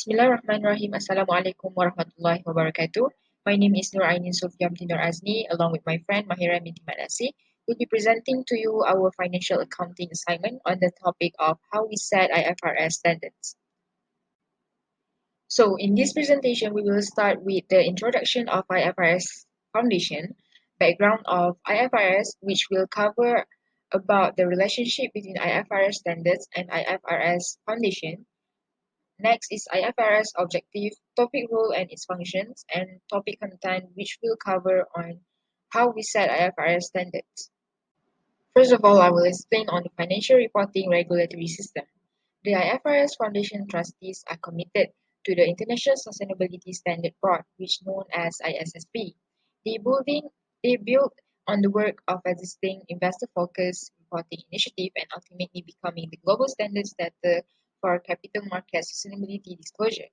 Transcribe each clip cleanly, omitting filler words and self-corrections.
Bismillahirrahmanirrahim. Assalamualaikum warahmatullahi wabarakatuh. My name is Nur Ainin Sofia binti Nur Azni, along with my friend Mahira binti Manasi. We'll be presenting to you our financial accounting assignment on the topic of how we set IFRS standards. So in this presentation, we will start with the introduction of IFRS Foundation, background of IFRS, which will cover about the relationship between IFRS standards and IFRS Foundation. Next is IFRS objective, topic role and its functions, and topic content, which will cover on how we set IFRS standards. First of all, I will explain on the financial reporting regulatory system. The IFRS Foundation trustees are committed to the International Sustainability Standard Board, which known as ISSB. They build on the work of existing investor-focused reporting initiative and ultimately becoming the global standard setter for capital market sustainability disclosure.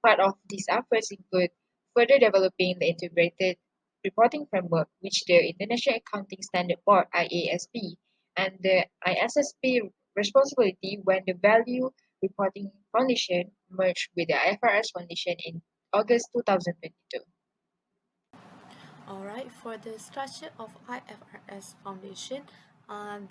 Part of these efforts include further developing the integrated reporting framework, which the International Accounting Standard Board (IASB) and the ISSB responsibility when the Value Reporting Foundation merged with the IFRS Foundation in August 2022. Alright, for the structure of IFRS Foundation,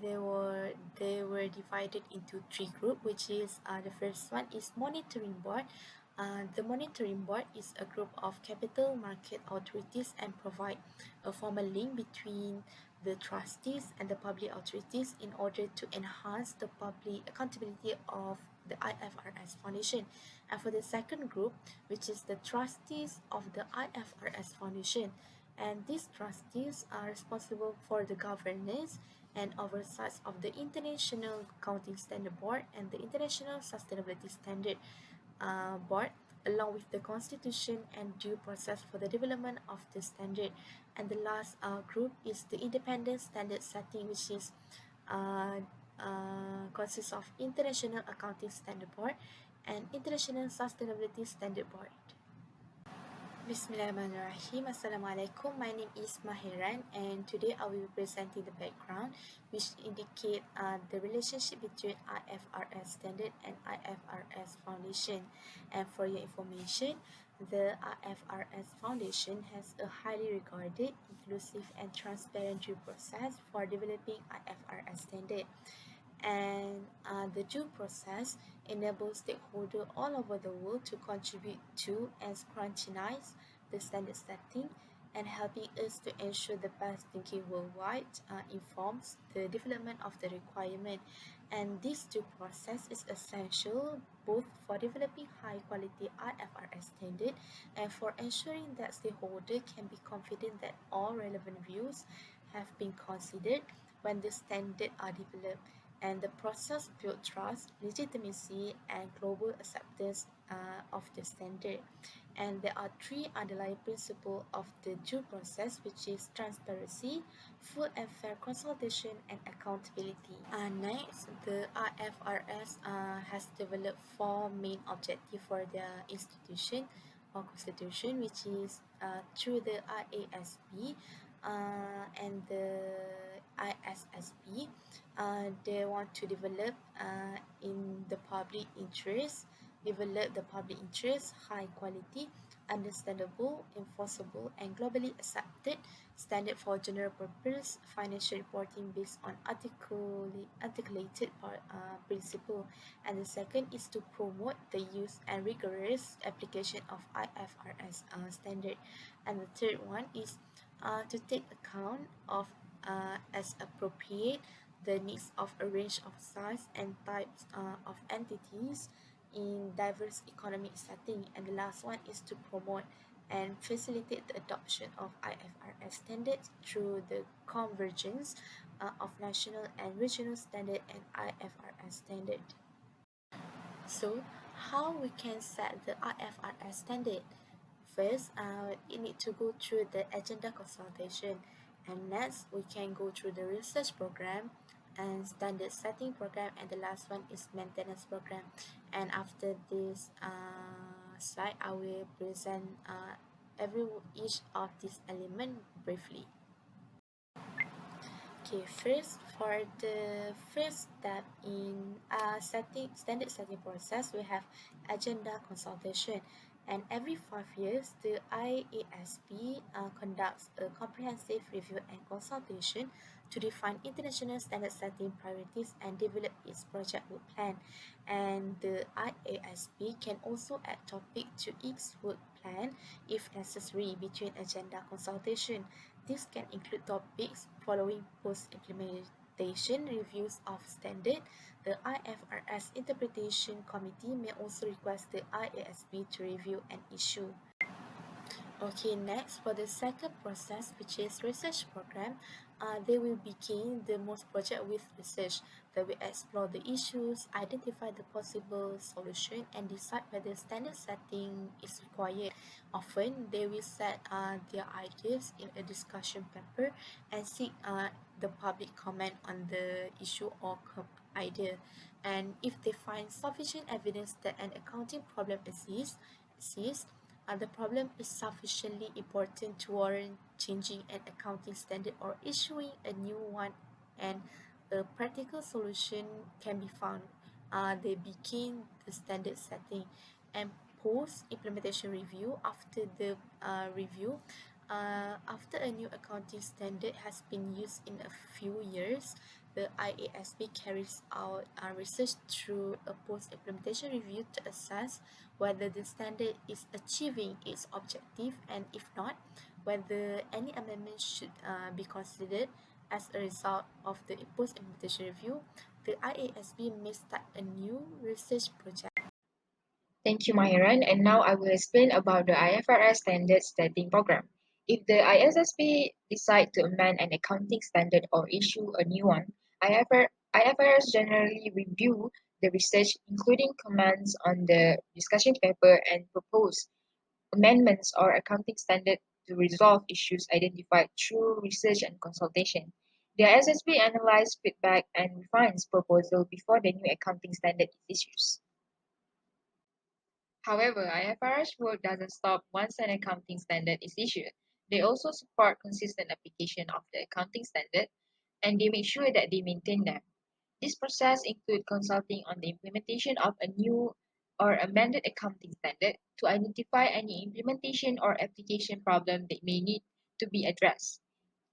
they were divided into three groups, which is the first one is monitoring board. The monitoring board is a group of capital market authorities and provide a formal link between the trustees and the public authorities in order to enhance the public accountability of the IFRS Foundation. And for the second group, which is the trustees of the IFRS Foundation, and these trustees are responsible for the governance and oversight of the International Accounting Standard Board and the International Sustainability Standard Board, along with the constitution and due process for the development of the standard. And the last group is the independent standard setting, which is uh, consists of International Accounting Standard Board and International Sustainability Standard Board. Bismillahirrahmanirrahim. Assalamualaikum. My name is Mahiran, and today I will be presenting the background, which indicate the relationship between IFRS Standard and IFRS Foundation. And for your information, the IFRS Foundation has a highly regarded, inclusive, and transparent due process for developing IFRS Standard. And the due process enables stakeholders all over the world to contribute to and scrutinize the standard setting, and helping us to ensure the best thinking worldwide informs the development of the requirement. And this due process is essential both for developing high quality IFRS standard and for ensuring that stakeholders can be confident that all relevant views have been considered when the standards are developed, and the process built trust, legitimacy, and global acceptance of the standard. And there are three underlying principles of the due process, which is transparency, full and fair consultation, and accountability. Next, the IFRS has developed four main objectives for the institution or constitution, which is through the IASB and the ISSB. They want to develop in the public interest, develop the public interest, high quality, understandable, enforceable, and globally accepted standard for general purpose financial reporting based on articulated principle. And the second is to promote the use and rigorous application of IFRS standard. And the third one is to take account of as appropriate the needs of a range of size and types of entities in diverse economic setting. And the last one is to promote and facilitate the adoption of IFRS standards through the convergence of national and regional standard and IFRS standard. So, how we can set the IFRS standard? First, you need to go through the agenda consultation, and next we can go through the research program and standard setting program, and the last one is maintenance program. And after this slide, I will present each of these elements briefly. Okay, first for the first step in standard setting process, we have agenda consultation, and every 5 years, the IASB conducts a comprehensive review and consultation to define international standard setting priorities and develop its project work plan. And the IASB can also add topic to its work plan if necessary between agenda consultation. This can include topics following post-implementation reviews of standard. The IFRS Interpretation Committee may also request the IASB to review an issue. Okay, next for the second process, which is research program, they will begin the most project with research. They will explore the issues, identify the possible solution, and decide whether standard setting is required. Often, they will set their ideas in a discussion paper and seek the public comment on the issue or idea. And if they find sufficient evidence that an accounting problem exists, the problem is sufficiently important to warrant changing an accounting standard or issuing a new one, and a practical solution can be found. They begin the standard setting and post implementation review. After the review, after a new accounting standard has been used in a few years, the IASB carries out research through a post implementation review to assess whether the standard is achieving its objective, and if not, whether any amendments should be considered. As a result of the post-implementation review, the IASB may start a new research project. Thank you, Mahiran. And now I will explain about the IFRS Standard Setting Program. If the ISSB decide to amend an accounting standard or issue a new one, IFRS generally review the research, including comments on the discussion paper and propose amendments or accounting standard to resolve issues identified through research and consultation. The ISSB analyzes feedback and refines proposal before the new accounting standard is issued. However, IFRS work doesn't stop once an accounting standard is issued. They also support consistent application of the accounting standard, and they make sure that they maintain them. This process includes consulting on the implementation of a new or amended accounting standard to identify any implementation or application problem that may need to be addressed.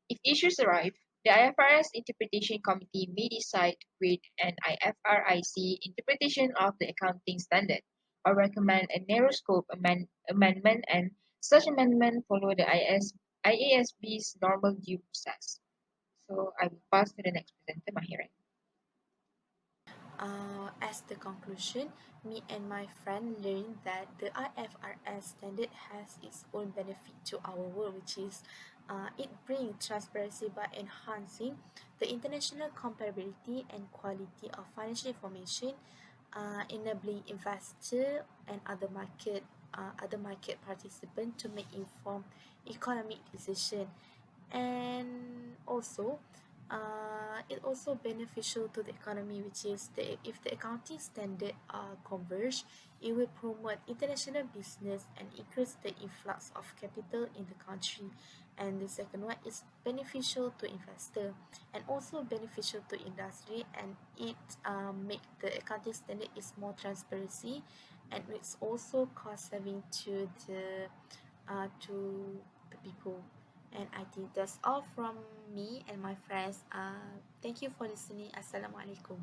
If issues arise, the IFRS Interpretation Committee may decide to create an IFRIC interpretation of the accounting standard or recommend a narrow scope amendment, and such amendment follow the IASB's normal due process. So I will pass to the next presenter, Mahiran. As the conclusion, me and my friend learned that the IFRS standard has its own benefit to our world, which is it brings transparency by enhancing the international comparability and quality of financial information, enabling investor and other market participants to make informed economic decision. And also it also beneficial to the economy, which is if the accounting standard are converged, it will promote international business and increase the influx of capital in the country. And the second one is beneficial to investor and also beneficial to industry, and it make the accounting standard is more transparency, and it's also cost saving to the people. And I think that's all from me and my friends. Thank you for listening. Assalamualaikum.